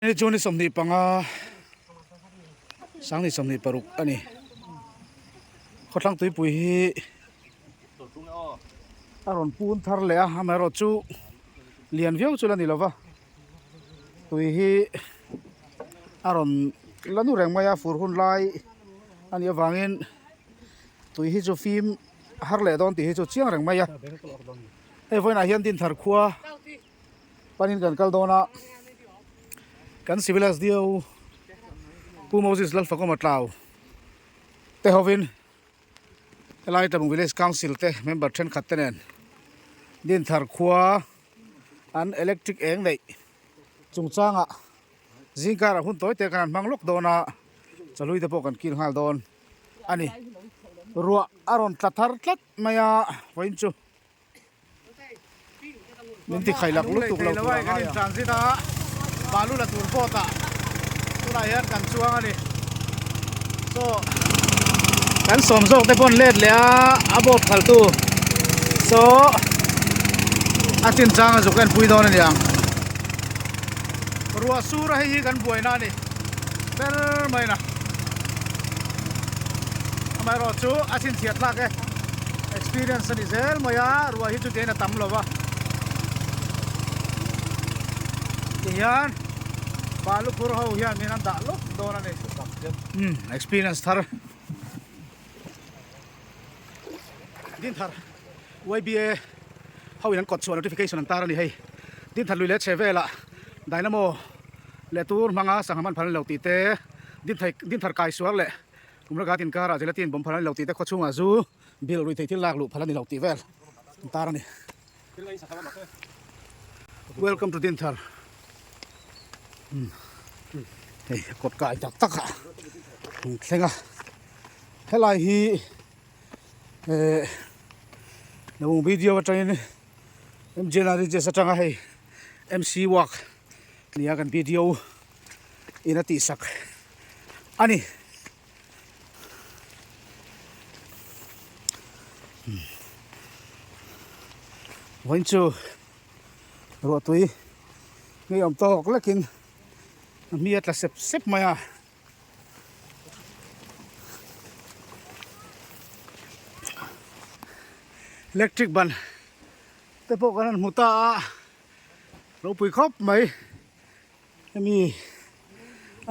นี่จูนี่สมนิปังสังนี่สมนิปรุกอันนี้เขาทั้งตุยปุยอารอนปูนทาร์เลยฮะไม่รอจูเลียนวิวจูลันนี่หรอวะตุยอารอนลันุแรงมายาฟูร์หุ่นไลอันนี้วางเงินตุยจูฟิล์มฮาร์เลยตอนที่จูเชียงแรงมายาเอ้ยวันไหนเห็นดินทาร์ขัวปนินกันกัลโดนากันสิวิลัสเดียวผู้โมซิสลัลฟักมาตาวเตฮอวินไล่ตามวิลเลจคาวน์ซิลเตเมมเบอร์เทนขัดเตนดินทาร์ขัวอันอิเล็กทริกเองเลยจุงจ้างอ่ะจิงการหุ่นตัวเตกันมังลุกโดนาจะลุยตะโปกันกินข้าวโดนอันนี้รัวอารอนตัดทาร์ตัดมายาวันจูนี่ที่ใครหลักลุกตุกเราตัวกันทรานซิตาบาลูละตูร์โฟตาตุลาเฮียนกันช่วงอันนี้โซกันสมโซกแต่ปนเล็ดเลยอาบอบขัลตูโซอาทินจางจุกันปุยโดนนี่ยังรัวสูระให้กันป่วยนั่นนี่เบลไม่นะทำไมรอชูอาทินเสียดลักเอ experience นี่เซลมายารัวฮิจุเกนตั้มลวะyan balu puro ho yan minan dalo dona ne experience thar din thar YBA how yan kot so notification an tarani hei din thar luile chevela dynamo le tur manga sanghaman phan lo ti te din thar kai suar le kumra ga tin kara jelatin bom phan lo ti te khochunga zu bil rui thei til lak lu phan ni lo ti vel tarani welcome to din thar hey kod kai tak tak a thlenga helai hi no video train em jenari je satanga hei MC walk clear kan video ina ti sak ani wanchu ro tui ngai om to lakin mi atla sep maya electric ban te po kan muta ro pui khop mai mi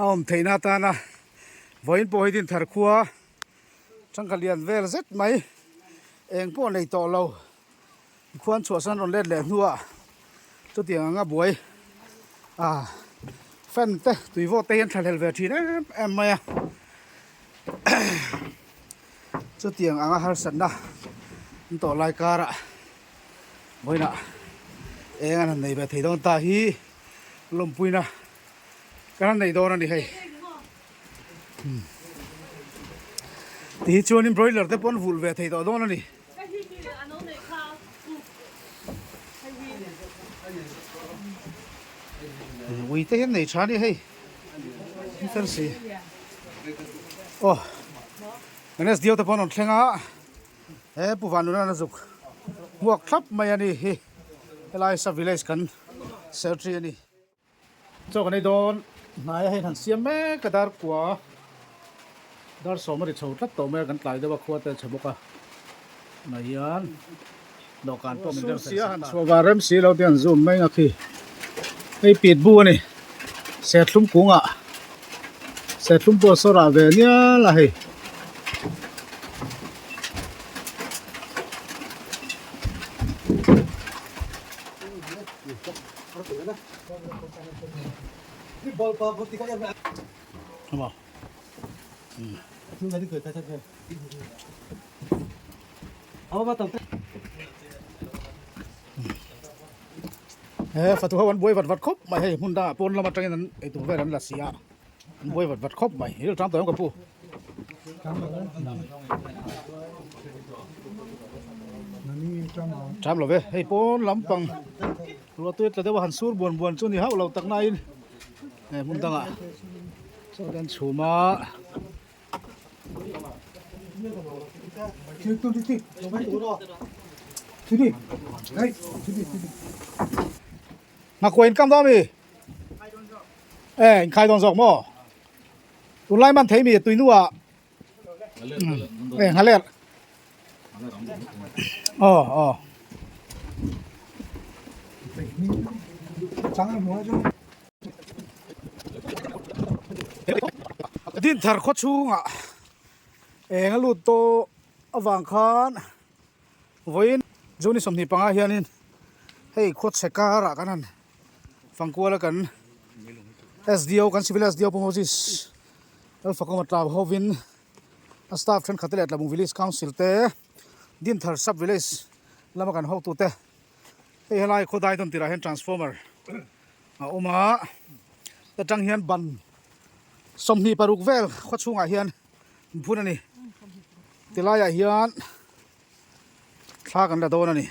aom theina ta na voin po hidin thar khuwa changkalian vel zet mai eng po nei to lo khuan chho san ron let le nuwa to tiang anga buai fan te tui vo te yan thalel ve thi na em maya chu tiang anga har san na to lai kara boina engan nei be thei don ta hi lom puina kan nei don ani hei ti chuan in broiler te pon vul ve thei to don ani we te hen nei chani hei fer si oh manes dio te pon on thlenga e puwan na zuk muak thlap mai ani hi elai sa village kan secretary ani cho kan nei don nai hei han siam me kadar kwa dar somari chho tlat to me kan tlai dewa khwa te chaboka naian dokan to min der sia han so warem si lo tian zoom mai nga khi ei pit bu ani se thlum kunga se thlum po so ra ve nia la hei bol pa buti ka ya ama chúng ta đi cười ta chơi ba tổng fatu hawan boy wat khop mai hei hunda pon lama tang nan ei tu veran la sia boy wat khop mai hil tram to ka pu tram lo ve hei pon lam pang ro tu ta dewa han sur bon chu ni hau lo tak na in mun tanga so dan chuma ma koin kam da mi khai đồng giọng mò tụi lai man thấy mi tụi nua hà lẹt din thar kho chunga eng lu to awang khan voin joni somni panga hianin hei khot sekara kanan fangkuala kan SDO kan civil SDO pomosis alfakoma tab hovin staff than khatelet lamu village council te din thar sub village lama kan ho tu te hei helai khodai ton tira hen transformer oma ta tang hian ban somni paruk vel kho chunga hian phunani tilaya hian thla kan la don ani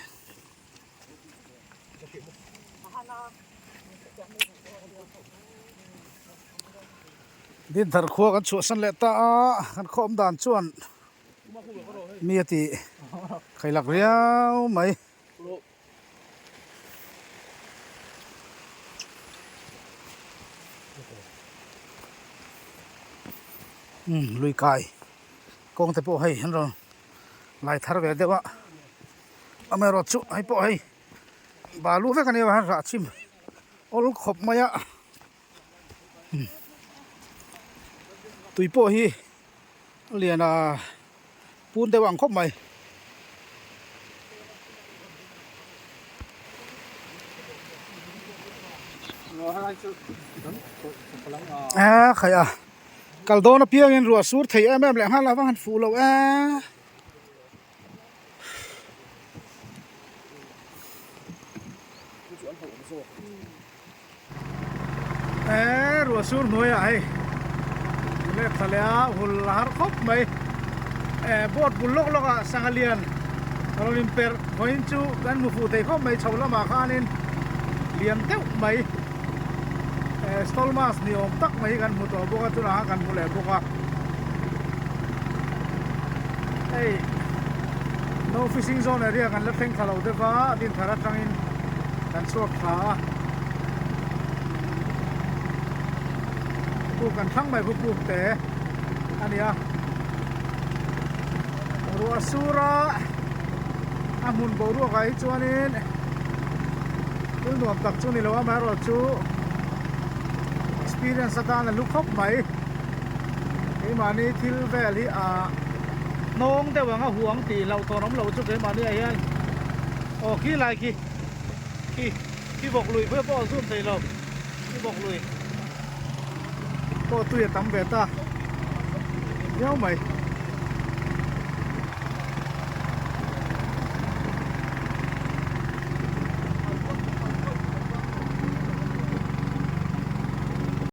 din thar kho kan chu san le ta kan khom dan chuan mi ati khailak riau mai lui kai kong te po hai han ro lai thar ve dewa amero chu ai po hai balu ve kan ya ra chim ol khop maya tui po hi liana pun te wang khop mai khaya kaldona piang in ruwa sur thei em le han la han fu lo ruwa sur noya ai le thalea hul har khop mai bot bulok loka sangalian rolim per hoin chu kan mu fu te khop mai chawla ma khanin liam teu mai stolmas ni om tak mai kan mu to boka tu na kan mu le boka ei no fishing zone area kan la theng thalo de va din thara tangin kan chuak tha ku kan thang mai bu te ania ruwa sura amun bo ruwa kai chuanin tul nuam tak chu ni lo ma ro chu experience atan lu khop mai ei mani thil vel hi a nong te wanga huang ti lo to nom lo chu ke mani ai ai o ki lai ki bok lui phe po zoom thei lo ki bok lui po tu ya tam ve ta nhau mày